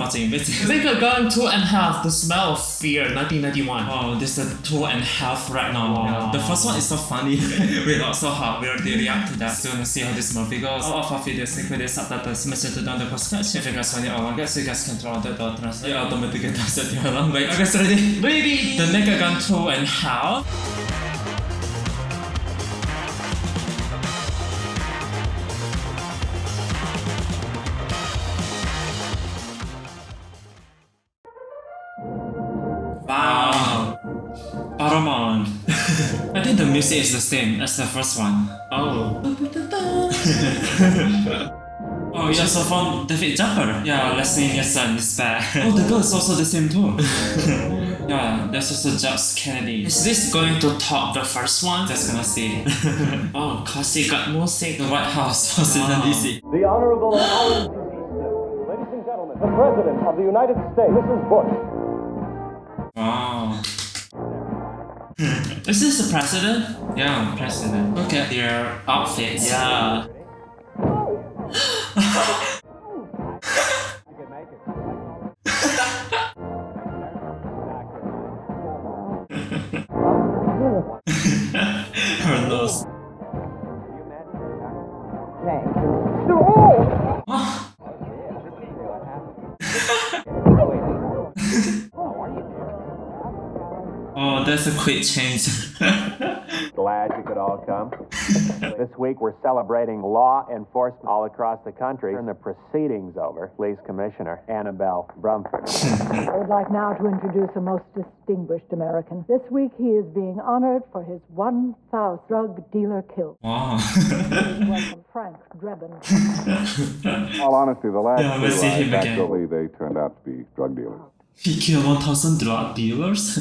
watching. Naked Gun 2.5, The Smell of Fear, 1991. Oh, this is 2.5 right now. Yeah. The first one is so funny. We laugh so hard. We already react to that. Soon see how this movie goes. All of our videos include subtitles mentioned down the description. If you guys find it all good, so you guys can control the translate. You automatically translate your language. Okay, guys, ready? Ready? The Naked Gun 2.5. Wow. Paramount. I think the music is the same as the first one. Oh. Oh, it's also from David Jumper. Yeah, Leslie Nielsen is back. Oh, the girl is also the same too. Yeah, there's also Jobs Kennedy. Is this going to top the first one? Just gonna see. Oh, classic music. The White House, Washington DC. The Honorable Alan T. Stewart. Ladies and gentlemen, the President of the United States, Mrs. Bush. Wow. Is this the president? Yeah, president. Look at their outfits. Yeah. Her nose. Oh, that's a quick change. Glad you could all come. This week we're celebrating law enforcement all across the country. Turn the proceedings over. Police Commissioner Annabelle Brumford. I would like now to introduce a most distinguished American. This week he is being honored for his 1,000th drug dealer kill. Wow. Please welcome Frank Drebin. All honesty, the last Yeah, we'll see him again. actually, they turned out to be drug dealers. He killed 1,000 drug dealers?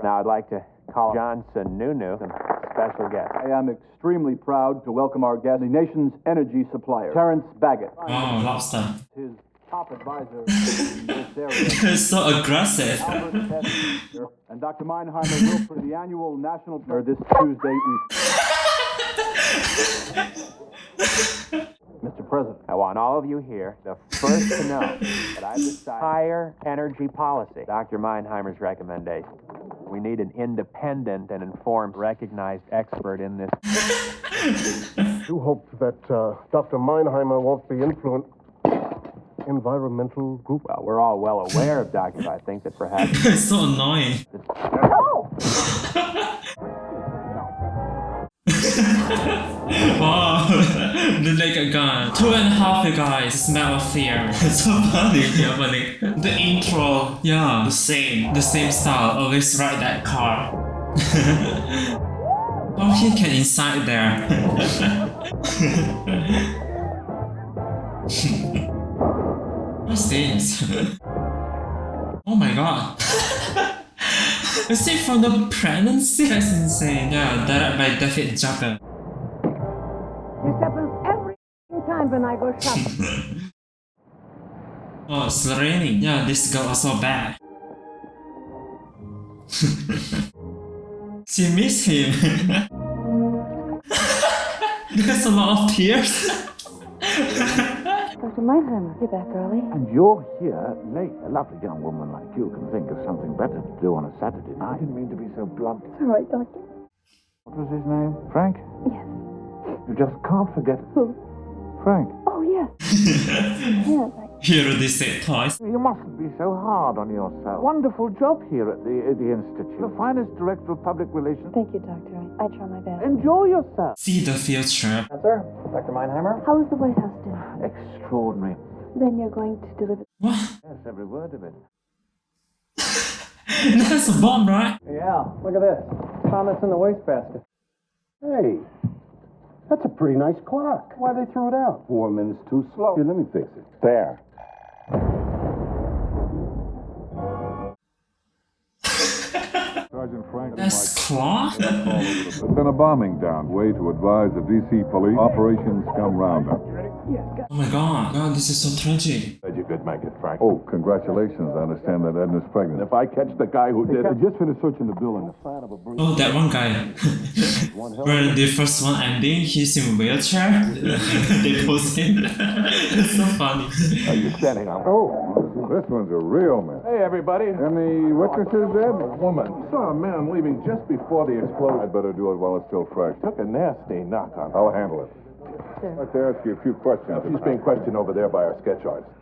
Now I'd like to call Johnson Nunu some special guest. I am extremely proud to welcome our guest, the nation's energy supplier, Terrence Baggett. Wow, lobster. His top advisor in this area, It's so aggressive. Albert Hester, and Dr. Meinheimer will for the annual national fair this Tuesday evening. Mr. President. I want all of you here, the first to know that I've decided higher energy policy. Dr. Meinheimer's recommendation. We need an independent and informed, recognized expert in this. I do hope that Dr. Meinheimer won't be influenced. Environmental group. Well, we're all well aware of Dr. I think that perhaps. It's so annoying. Wow, the Naked Gun. 2.5, you guys. Smell of Fear. It's so funny. Yeah, funny. The intro. Yeah. The same. The same style. Always ride that car. Oh, he can inside there. What's this? Oh my god. Is it from the pregnancy? That's insane. Yeah, directed by David Jumper. This happens every time when I go shopping. Oh, it's raining. Yeah, this girl also bad. She missed him. There's a lot of tears. Dr. Meinheimer, you're back early. And you're here late. A lovely young woman like you can think of something better to do on a Saturday night. I didn't mean to be so blunt. It's all right, Doctor. What was his name? Frank? Yes. You just can't forget Who? Frank. Oh, yes. Yes, He already said twice. You mustn't be so hard on yourself. Wonderful job here at the Institute. The finest director of public relations. Thank you, Doctor. I try my best. Enjoy yourself. See the future. Sir, Dr. Meinheimer. How was the White House dinner? Extraordinary. Then you're going to deliver... What? Yes, every word of it. That's a bomb, right? Yeah, look at this. Found this in the wastebasket. Hey, that's a pretty nice clock. Why they threw it out? 4 minutes too slow. Here, let me fix it. There. Sergeant Frank. That's Claw? There's been a bombing down. Way to advise the D.C. police. Operation Scum Roundup. Oh my god. God, this is so tragic. Glad you could make it, Frank. Oh, congratulations. I understand that Edna's pregnant. If I catch the guy who did it. I just finished searching the building. Oh, that one guy. Where the first one ending, he's in wheelchair. They post him. It's so funny. Are you standing up? Oh, This one's a real mess. Hey, everybody. Any witnesses, Ed? Woman. Saw a man leaving just before the explosion. I'd better do it while it's still fresh. Took a nasty knock on her. I'll handle it. I'd like to ask you a few questions. She's being questioned over there by our sketch artist.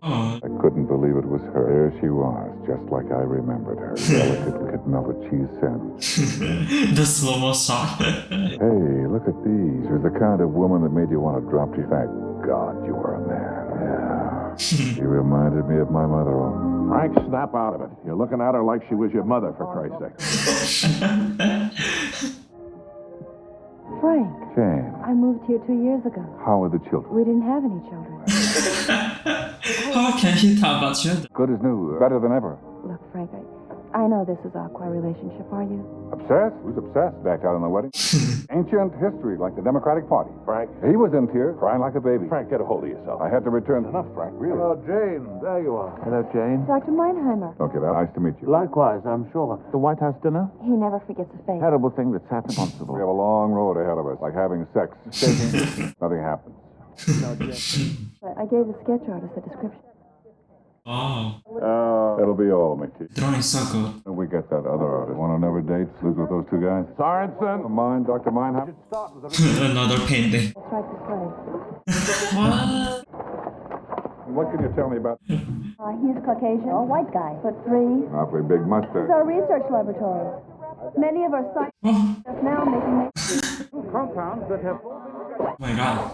Oh, I couldn't believe it was her. There she was, just like I remembered her. Delicate melted cheese sandwich. the slow-mo shot. Hey, look at these. You're the kind of woman that made you want to drop you. Thank God you were a man. Yeah. She reminded me of my mother-in-law. Frank, snap out of it. You're looking at her like she was your mother, for Christ's sake. Frank, Jane, I moved here 2 years ago. how are the children? We didn't have any children. How can he talk about children? Good as new. Better than ever. Look, Frank, I know this is our quiet relationship, are you? Obsessed? Who's obsessed? Back out on the wedding? Ancient history, like the Democratic Party. Frank. He was in tears, crying like a baby. Frank, get a hold of yourself. I had to return. Enough, Frank, really. Hello, Jane. There you are. Hello, Jane. Dr. Meinheimer. Okay, well, nice to meet you. Likewise, I'm sure. The White House dinner? He never forgets a face. Terrible thing that's happened, Constable. We have a long road ahead of us, like having sex. Nothing happens. I gave the sketch artist a description. Oh, That'll be all, McTee. drawing so good. We get that other artist. Want another date? Sleep with those two guys? Sorensen? Mine, Dr. Meinheim? Another painting. Let's right this way. What? What can you tell me about? He's Caucasian. A white guy. '3. Awfully big mustache. Our research laboratories. Many of our scientists Oh, just now making Compounds that have... oh my god.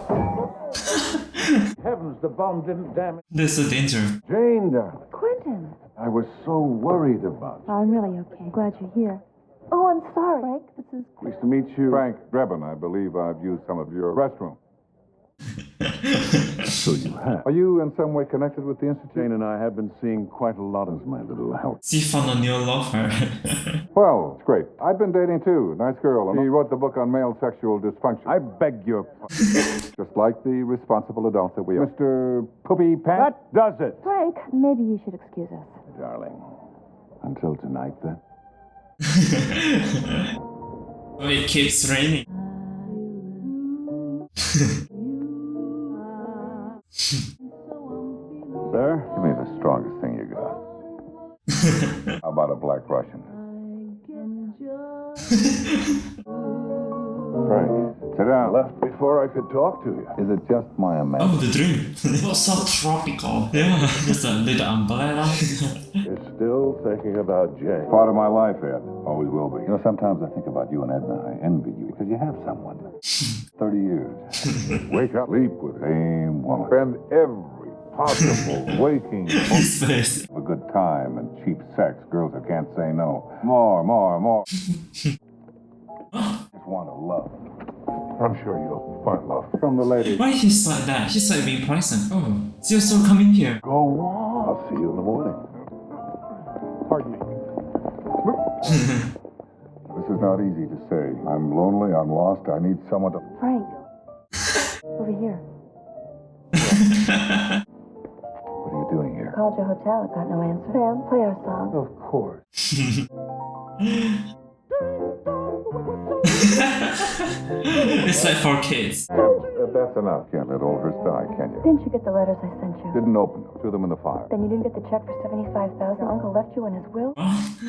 Heavens, the bomb didn't damage... This is danger. Jane, darling. Quentin. I was so worried about you. I'm really okay. Glad you're here. Oh, I'm sorry, Frank. This is... Pleased to meet you. Frank Drebin, I believe I've used some of your restroom. So you have. Are you in some way connected with the Institute? Jane and I have been seeing quite a lot of my little help. She found a new lover. Well, it's great. I've been dating too. Nice girl. He wrote the book on male sexual dysfunction. I beg your pardon. Just like the responsible adults that we are. Mr. Poopy Pants? That does it. Frank, maybe you should excuse us. Darling. Until tonight, then. Oh, it keeps raining. Sir? Give me the strongest thing you got. How about a black Russian? Frank. Sit down. Left before I could talk to you. Is it just my Oh, imagination? the dream. It was so tropical. Yeah, just a little umbrella. You're still thinking about Jane. Part of my life, Ed. Always will be. You know, sometimes I think about you and Edna. I envy you because you have someone. 30 years. Wake up, sleep with same woman. Spend every possible waking His face. a good time and cheap sex. Girls who can't say no. More. Just want to love. I'm sure you'll find love. From the lady. Why he's like that? He's like being poisoned. Oh, you're still coming here. Go on. I'll see you in the morning. Pardon me. This is not easy to say. I'm lonely, I'm lost, I need someone to... Frank. Over here. What are you doing here? Called your hotel. Got no answer. Sam, play our song. Of course. It's like for kids. That's enough. Can't let all hers die, can you? Didn't you get the letters I sent you? Didn't open them. Threw them in the fire. Then you didn't get the check for $75,000 Uncle left you in his will?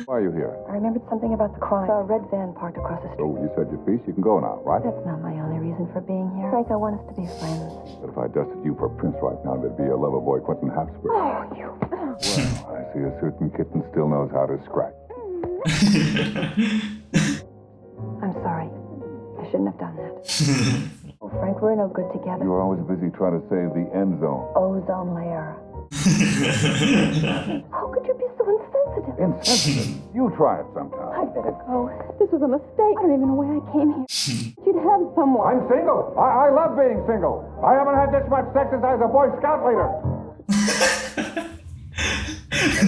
Why are you here? I remembered something about the crime. Saw a red van parked across the street. Oh, you said your piece. You can go now, right? That's not my only reason for being here. Frank, I want us to be friends. But if I dusted you for Prince right now, there'd be a lover boy, Quentin Habsburg. Oh, you... Well, I see a certain kitten still knows how to scratch. I'm sorry. I shouldn't have done that. Oh, Frank, we're no good together. You were always busy trying to save the end zone. Ozone layer. How could you be so insensitive? Insensitive. You try it sometime. I better go. This was a mistake. I don't even know why I came here. You'd have someone. I'm single. I love being single. I haven't had this much sex since I was a Boy Scout leader.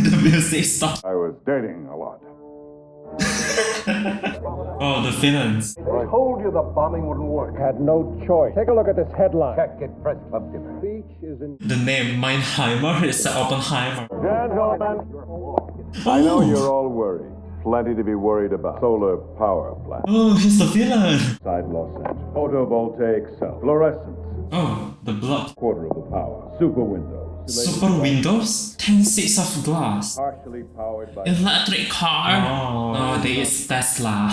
The music stopped. I was dating a lot. Oh, the villains. I told you the bombing wouldn't work. Had no choice. Take a look at this headline. Check it, Press Club dinner. Speech is in... The name Meinheimer is Oppenheimer. Gentlemen. I know you're all worried. Plenty to be worried about. Solar power plant. Oh, he's the villain. Inside Los Angeles. Photovoltaic cell. Fluorescent. Oh, the blood. Quarter of the power. Super windows. Super windows? 10 seats of glass. Partially powered by... Electric car. Oh, it's Tesla.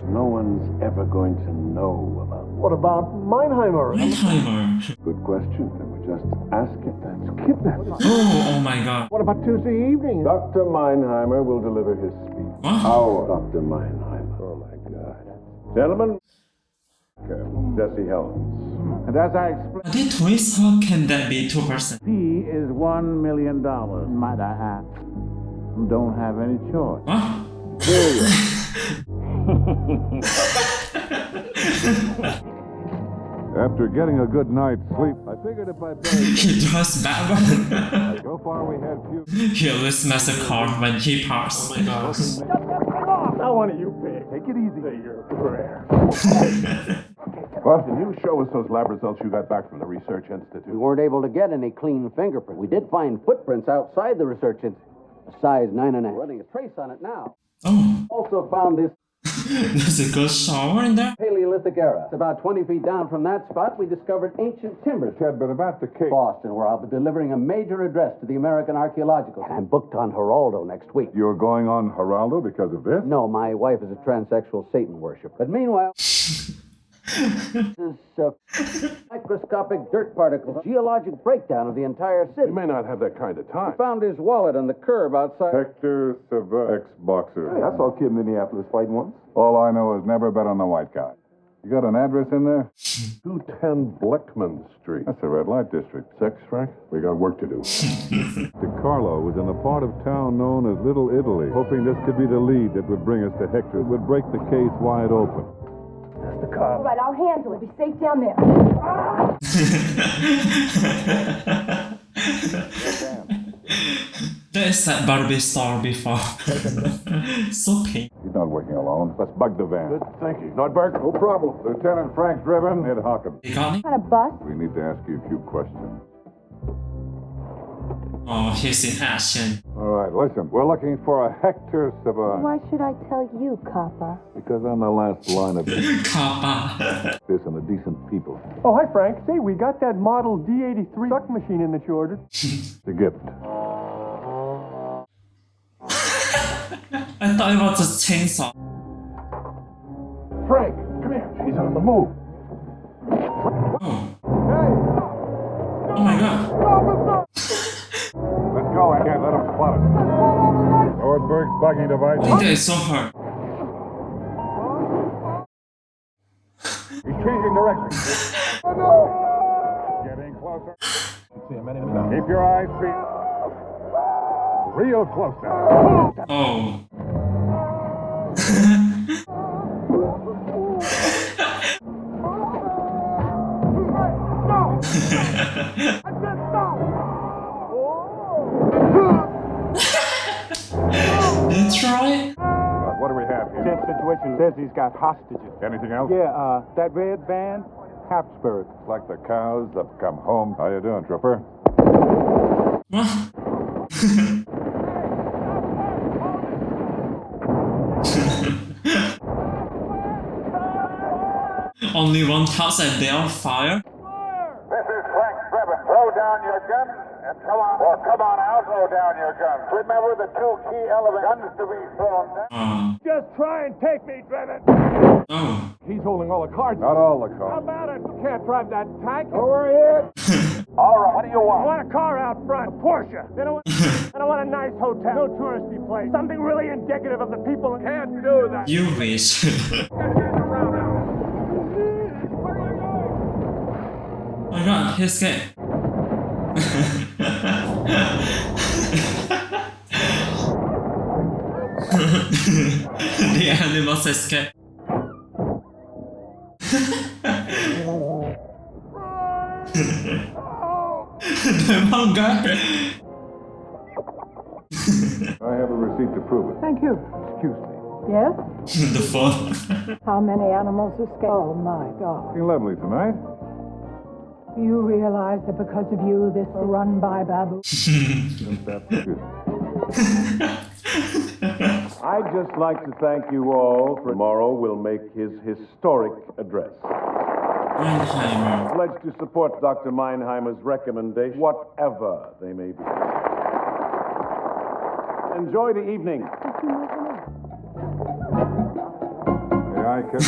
No one's ever going to know about What about Meinheimer? Mannheimer. Good question. And we're just asking. That's kidnapping. Oh my god. What about Tuesday evening? Dr. Meinheimer will deliver his speech. What? Our Dr. Meinheimer. Oh, my God. Gentlemen, Jesse Helms. And as I explained, Are they twins? How can that be 2%? He is $1 million. Might I add? Don't have any choice. What? After getting a good night's sleep, I figured if I He drives Batman. so far we had few. He always smashes a car when he parks. Oh my god. now one of you pigs. Take it easy. Say your prayer. What? Can you show us those lab results you got back from the Research Institute? We weren't able to get any clean fingerprints. We did find footprints outside the research institute. A size 9.5. Running a trace on it now. Oh, Also found this there's a good shower in there? Paleolithic era. It's about 20 feet down from that spot. We discovered ancient timbers. Ted, but about the case. Boston, where I'll be delivering a major address to the American Archaeological. And I'm booked on Geraldo next week. You're going on Geraldo because of this? No, my wife is a transsexual Satan worshiper. But meanwhile, this microscopic dirt particle, geologic breakdown of the entire city. You may not have that kind of time. We found his wallet on the curb outside. Hector Silva, ex-boxer. Hey, I saw a kid in Minneapolis fighting once. All I know is never bet on the white guy. You got an address in there? 210 Bleckman Street. That's a red light district. Sex, Frank? We got work to do. DiCarlo was in a part of town known as Little Italy, hoping this could be the lead that would bring us to Hector. It would break the case wide open. All right, I'll handle it. Be safe down there. That is that Barbie star before. So pink. He's not working alone. Let's bug the van. Good, thank you. Nordberg? No problem. Lieutenant Frank Driven, Ed Hawkins. You got me? What kind of bus? We need to ask you a few questions. Oh, he's in action. All right, listen. We're looking for a Hector Savant. Why should I tell you, Kappa? Because I'm the last line of this Kappa. and the decent people. Oh, hi, Frank. Say, we got that model D83 suck machine in that you ordered. The gift. I thought it was a chainsaw. Frank, come here. He's on the move. Oh. Oh my god. Let's go. I can't let him spot us. Nordberg's bugging device. I think that is so hard. He's changing direction. Oh, no! Getting closer. Keep your eyes real close now. Oh. Detroit? What do we have here? That situation says he's got hostages. Anything else? Yeah, that red van, Habsburg. It's like the cows that come home. How you doing, Trooper? What? Only one house and they on fire? This is Frank Drebin. Throw down your gun and come on. Or come on out, throw down your gun. Remember the two key elements. Guns to be thrown down. Just try and take me, Drebin. Oh. He's holding all the cards. Not all the How cards. about it? You can't drive that tank. Don't worry it. All right, what do you I want? want a car out front, a Porsche. Then I want a nice hotel, no touristy place. Something really indicative of the people. Can't do that. You wish. Oh my god, he's scared. The animals escape. The manga. I have a receipt to prove it. Thank you. Excuse me. Yes? The phone. How many animals escaped? Oh, my God. Looking lovely tonight. Do you realize that because of you, this will run by Babu? I'd just like to thank you all for tomorrow will make his historic address. Meinheimer. Pledge to support Dr. Meinheimer's recommendation, whatever they may be. Enjoy the evening. Yeah, I can.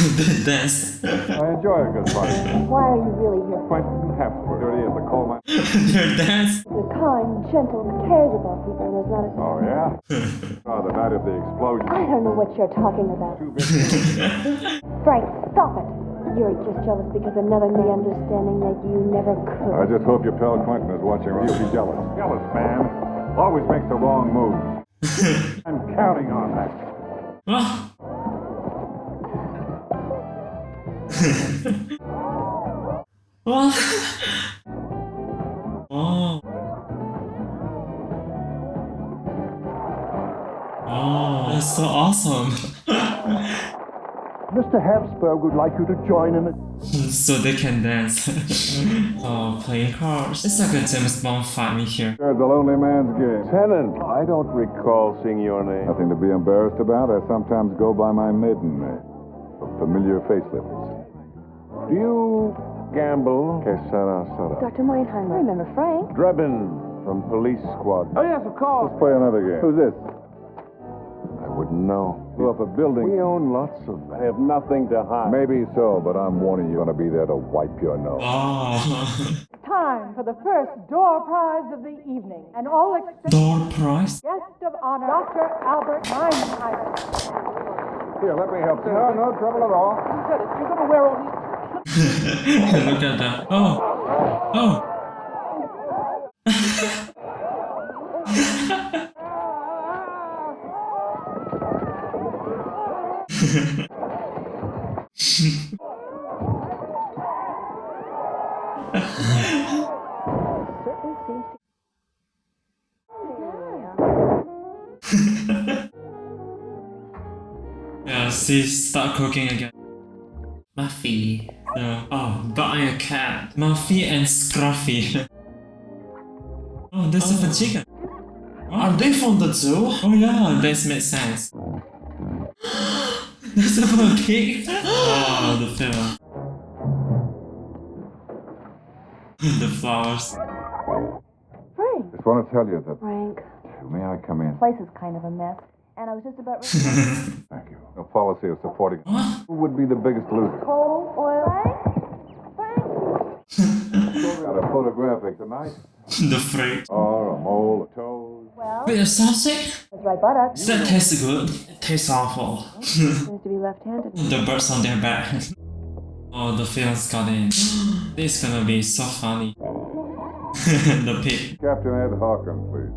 Dance. I enjoy a good party. Why are you really here? Quentin Hapsburg. There he is, a coal mine. Their dance. You're kind, gentle, and cares about people, and there's not a... Oh, yeah? Oh, the night of the explosion. I don't know what you're talking about. Frank, stop it. You're just jealous because another may understanding that you never could. I just hope your pal Quentin is watching. He'll be jealous. Jealous man always makes the wrong move. I'm counting on that. Oh. What? Oh. Oh, that's so awesome. Mr. Habsburg would like you to join in it. So they can dance. Oh, playing cards. It's like a James Bond fight me here. You're the lonely man's game. Lieutenant, I don't recall seeing your name. Nothing to be embarrassed about. I sometimes go by my maiden name. A familiar facelift. Do you gamble? Que sera, sera. Dr. Meinheimer. I remember Frank. Drebin from Police Squad. Oh, yes, of course. Let's play another game. Who's this? I wouldn't know. Blew up a building. We own lots of... I have nothing to hide. Maybe so, but I'm warning you, I'm gonna be there to wipe your nose. Oh. Time for the first door prize of the evening. And all expected Door prize? guest of honor, Dr. Albert Meinheimer. Here, let me help you. No, no trouble at all. You said it. You're going to wear all these... Look at that. Oh. Oh. Yeah, see, start cooking again. Muffy. Oh, but I'm a cat. Muffy and Scruffy. Oh, this is a chicken. Are they from the zoo? Oh yeah, this makes sense. This is a pig. Oh, the film. The flowers. Frank. Just want to tell you that. Frank. May I come in? The place is kind of a mess. And I was just about ready to... Thank you. No policy of supporting. What? Who would be the biggest loser? Coal, oil... Frank? Got a photographic tonight. The fruit. Or a mole, a toad. Well... Wait, a sausage? That's right, buttocks. Does that taste good? It tastes awful. Seems to be left-handed. The birds on their back. Oh, the films got in. This is gonna be so funny. The pig. Captain Ed Hawkins, please.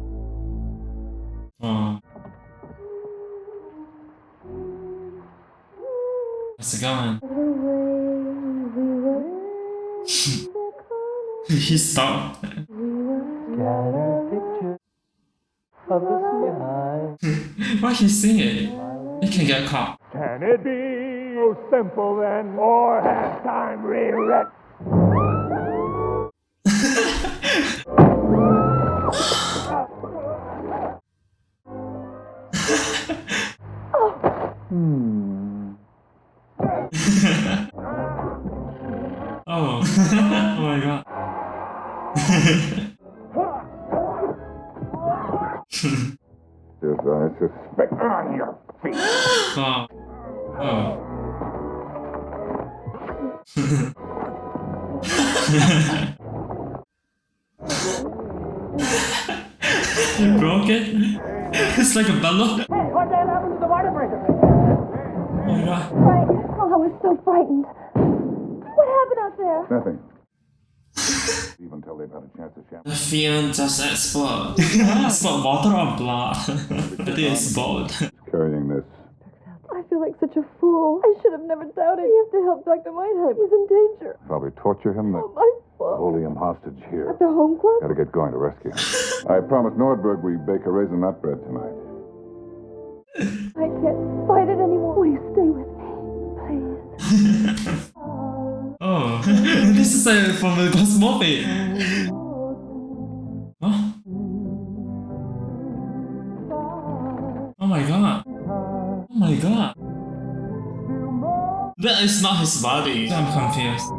Oh. How's it going? He stopped. Why he sing it? He can get caught. Can it be so simple then? Or has time rewritten? Oh. Oh my god. Yes, I suspect. On your feet. Oh. Oh. You broke it? It's like a balloon. Hey, what the hell happened to the water breaker? Oh my god. Frank, oh, I was so frightened. What happened out there? Nothing. Even until they've had a chance to shower. The film just explode. Explode water or blood? It is both. Carrying this. I feel like such a fool. I should have never doubted. You have to help Dr. Meinheim. He's in danger. Probably torture him. Oh, my fault. Holding him hostage here. At the home club? Gotta get going to rescue him. I promised Nordberg we bake a raisinut bread tonight. I can't fight it anymore. Will you stay with me, please? Oh, this is from the Ghost movie. Huh? Oh my god. Oh my god. That is not his body. I'm confused.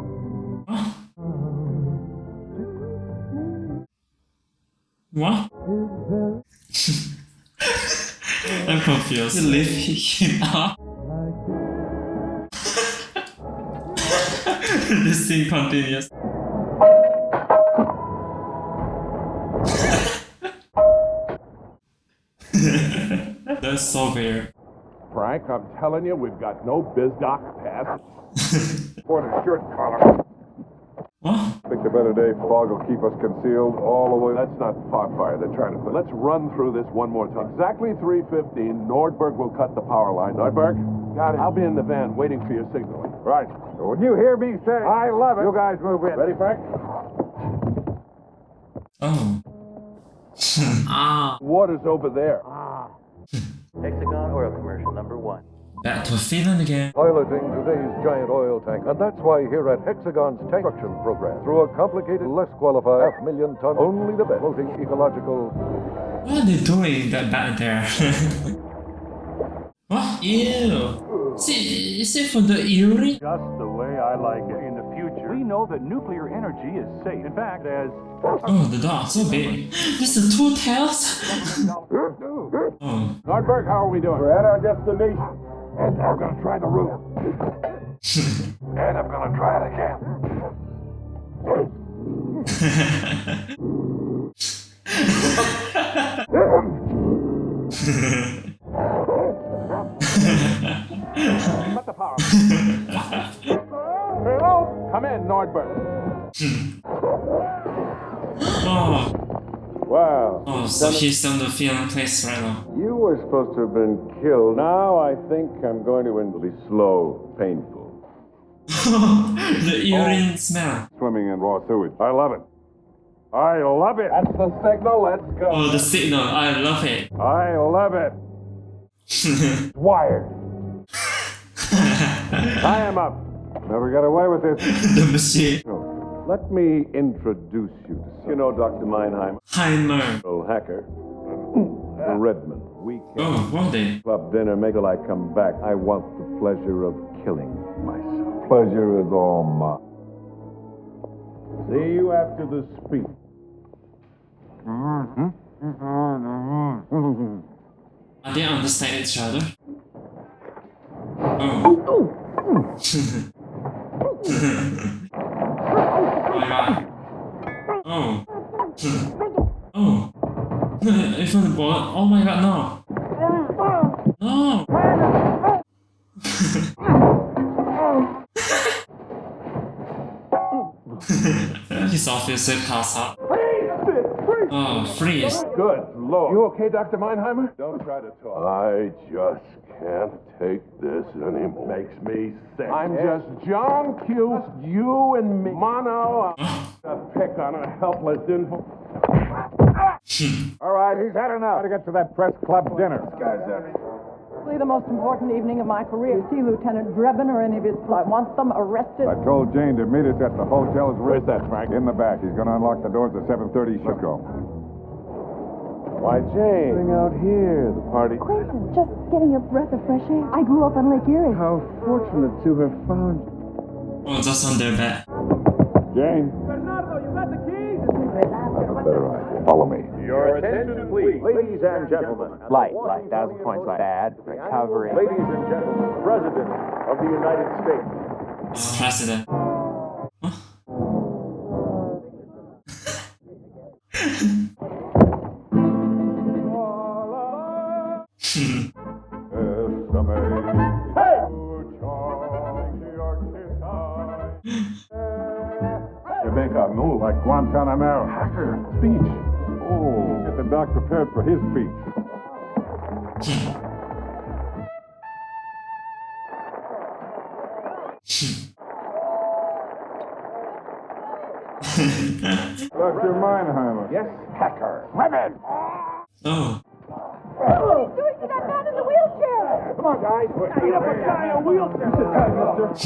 What? I'm confused. You leave him out? This thing continues. That's so weird. Frank, I'm telling you, we've got no BizDoc pass. For the shirt collar. What? Picked a better day. Fog will keep us concealed all the way. That's not fog fire they're trying to put. Let's run through this one more time. Exactly 3:15, Nordberg will cut the power line. Nordberg? Got it. I'll be in the van waiting for your signaling. Right. So when you hear me say, I love it, you guys move in. Ready, Frank? Oh. Water's over there. Hexagon oil commercial number 1. Back to Finland again. Piloting today's giant oil tank. And that's why here at Hexagon's tank construction program, through a complicated, less qualified, 500,000 ton, only the best, floating ecological. What are they doing that back there? What? Ew. Is it for the urine? Just the way I like it. In the future, we know that nuclear energy is safe. In fact, as... Oh, the dog, so big. This is 2 tails? Oh. Nordberg, how are we doing? We're at our destination. And I'm gonna try the roof. And I'm gonna try it again. Cut the power. Hello? Come in, Nordberg. Oh. Wow. Oh, so he's on the film place right now. You were supposed to have been killed. Now I think I'm going to be slow, painful. The urine smell. Swimming in raw sewage. I love it. I love it. That's the signal. Let's go. Oh, the signal. I love it. I love it. Wired. I am up. Never got away with this. The machine. Let me introduce you to someone. You know Dr. Meinheim. Heimer. Old hacker. Redmond. We Oh, what are they? club dinner. Make till I come back. I want the pleasure of killing myself. Pleasure is all mine. See you after the speech. Are they understand each other? Oh. Oh my god. Oh. Oh. In front of the ball. Oh my god, no. No. He's obviously passed out. Oh, freeze. Good Lord. You okay, Dr. Meinheimer? Don't try to talk. I just can't take this anymore. Makes me sick. I'm just John Q, you and me. Mono, a pick on a helpless infant. All right, he's had enough. Gotta get to that press club dinner. This guy's The most important evening of my career. You see Lieutenant Drebin or any of his people. I want them arrested. I told Jane to meet us at the hotel's Where's that, Frank? In the back. He's going to unlock the doors at 7:30. Let's go. Why, Jane? Sitting out here. The party. Quentin, just getting a breath of fresh air. I grew up on Lake Erie. How fortunate to have found you. Oh, that's on their bed. Jane. Bernardo, you got the keys? I have a better idea. Follow me. Your attention, please. Ladies and gentlemen. Light, 1,000 points light. Bad, recovery. Ladies and gentlemen, President of the United States. It's president. Huh? You make a move like Guantanamo. Hacker. Speech. Oh, get the doc prepared for his speech. Dr. Meinheimer. Yes, hacker. Women! Oh. What are you doing to that man in the wheelchair? Come on, guys. Beat up a guy in a wheelchair.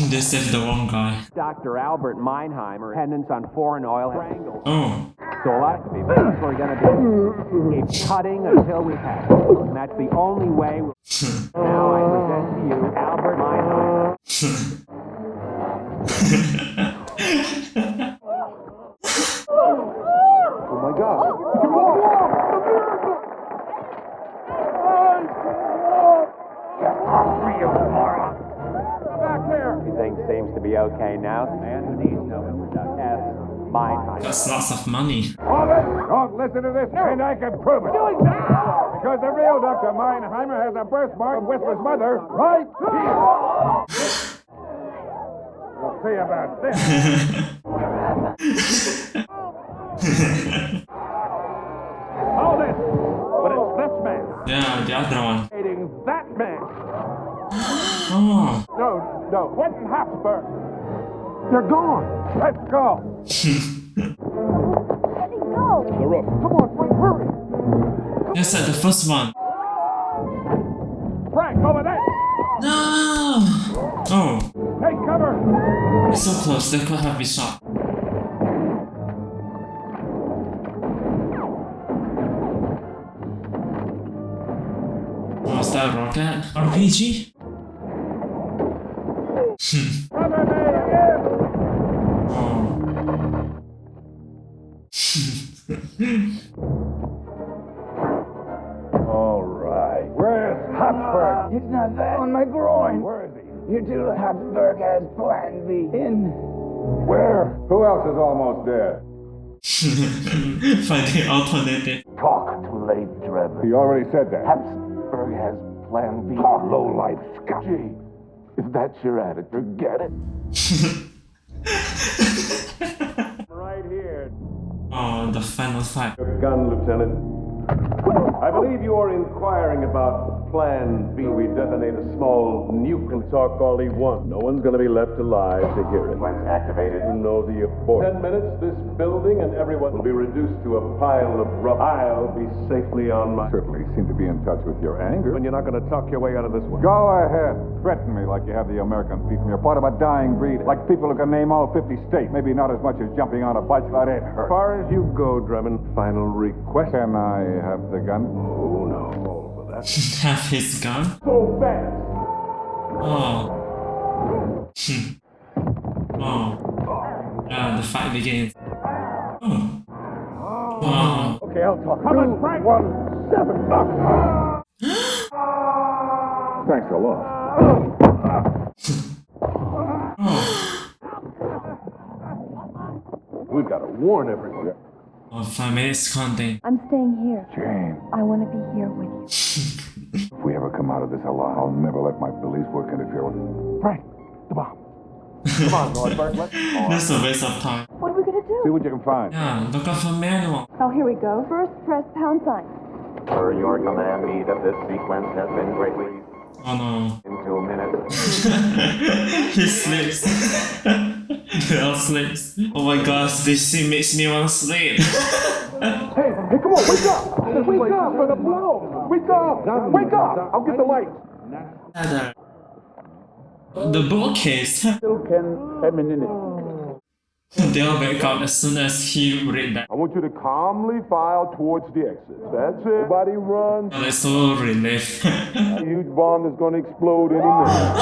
They saved the wrong guy. Dr. Albert Meinheimer, dependence on foreign oil triangles. Oh. So a lot of people, that's what we're going to do. Keep cutting until we have it. And that's the only way. Now I present to you Albert Meinheimer. Oh my God! Okay, now, man who needs no introduction. S. Meinheimer. That's lots of money. Hold it! Don't listen to this, and I can prove it. Doing now! Because the real Dr. Meinheimer has a birthmark of Whistler's mother right here. We'll see about this. Hold it! But it's this man. Yeah, the other one. Hating that man. Oh. No, Quentin Habsburg. You're gone. Let's go. Let me go! The roof. Come on, Frank, hurry. Yes, the first one. Frank, over there. No! Oh, Take cover. it's so close, they could have been shot. Was that a rocket? RPG? Cover me again. All right. Where's Habsburg? It's not that on my groin. Where is he? Your two Habsburg has plan B. In. Where? Who else is almost dead? Finding alternative. Talk too late, Drebin. He already said that. Habsburg has plan B. Talk, low-life scout. Gee, if that's your attitude, get it. Right here. Oh, the final fight. Your gun, Lieutenant. I believe you are inquiring about Plan B. We detonate a small nuke and talk all he wants. No one's going to be left alive to hear it. When's activated? You know the abort. 10 minutes, this building and everyone will be reduced to a pile of rubble. I'll be safely on my... Certainly seem to be in touch with your anger. When you're not going to talk your way out of this one. Go ahead. Threaten me like you have the American people. You're part of a dying breed. Like people who can name all 50 states. Maybe not as much as jumping on a bicycle. It hurts. As far as you go, Drummond, final request. Can I have the gun? Oh, no. All for that. Have his gun? So fast. Oh. Oh. The fight begins. Oh. Wow. Okay, I'll talk. Come on, Frank. 1-7. Thanks a lot. We've got to warn everyone. Oh, 5 minutes counting. I'm staying here. Jane, I want to be here with you. if we ever come out of this alive, I'll never let my police work interfere with it. Frank, the bomb. Come on, Nordberg, let's go. That's a waste of time. What are we going to do? See what you can find. Yeah, look up for manual. Oh, here we go. First, press pound sign. Per your command, speed of this sequence has been greatly Oh no. in 2 minutes. He sleeps. They all sleeps. Oh my gosh, this scene makes me want to sleep. Hey, come on, wake up! Wake up for the blow! Wake up! Wake up! I'll get the light. Heather. The bookcase. Still can eminent. They'll wake up as soon as he read that. I want you to calmly file towards the exit. That's it. Nobody run. Oh, they're so relieved. A huge bomb is going to explode any minute.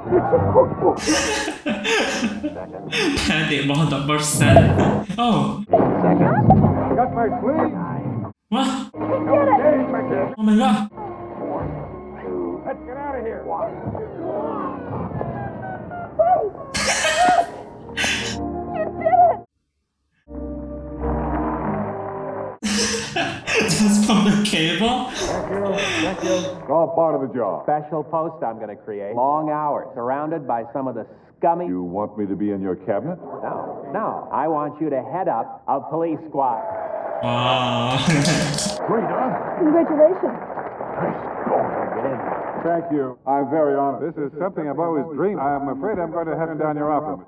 It's a cookbook. Panic 100%. Oh. Got my sleeve. What? Okay, Oh my god. let's get out of here. Just from the cable? Thank you. It's all part of the job. Special post I'm going to create. Long hours, surrounded by some of the scummy... You want me to be in your cabinet? No. I want you to head up a police squad. Wow. Great, huh? Congratulations. Get in. Thank you. I'm very honored. This is something I've always dreamed. I'm afraid I'm going to have down your office.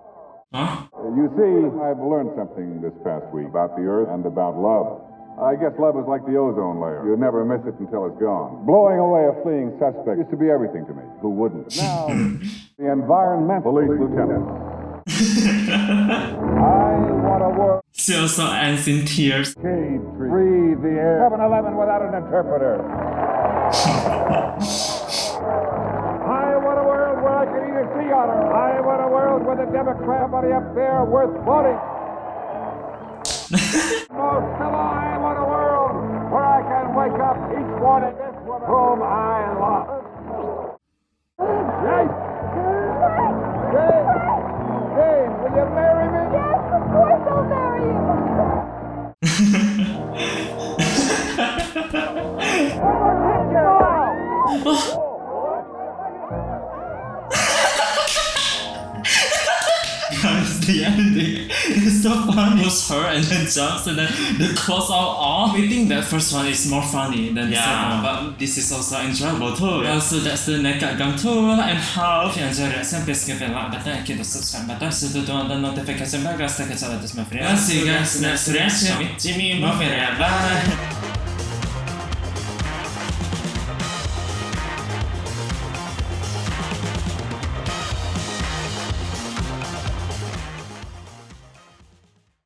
Huh? You see, I've learned something this past week about the Earth and about love. I guess love is like the ozone layer. You never miss it until it's gone. Blowing away a fleeing suspect used to be everything to me. Who wouldn't? But now, the environmental police lieutenant. I want a world. She also ends in tears. Shade tree. Breathe the air. 7-Eleven without an interpreter. I want a world where I can eat a sea otter. I want a world where the Democrat money up there worth voting. Most of all, I want a world where I can wake up each morning whom I love. Yes! one who's hurt and then jumps and then the clothes are off. I think that first one is more funny than the second one, but this is also enjoyable too. So that's the Naked Gun 2 and how. If you enjoyed it, please give it a like button and hit the subscribe button so to turn on the notification bell guys to catch up with this my friend. See you guys next reaction with Jimmy Mafia. Bye.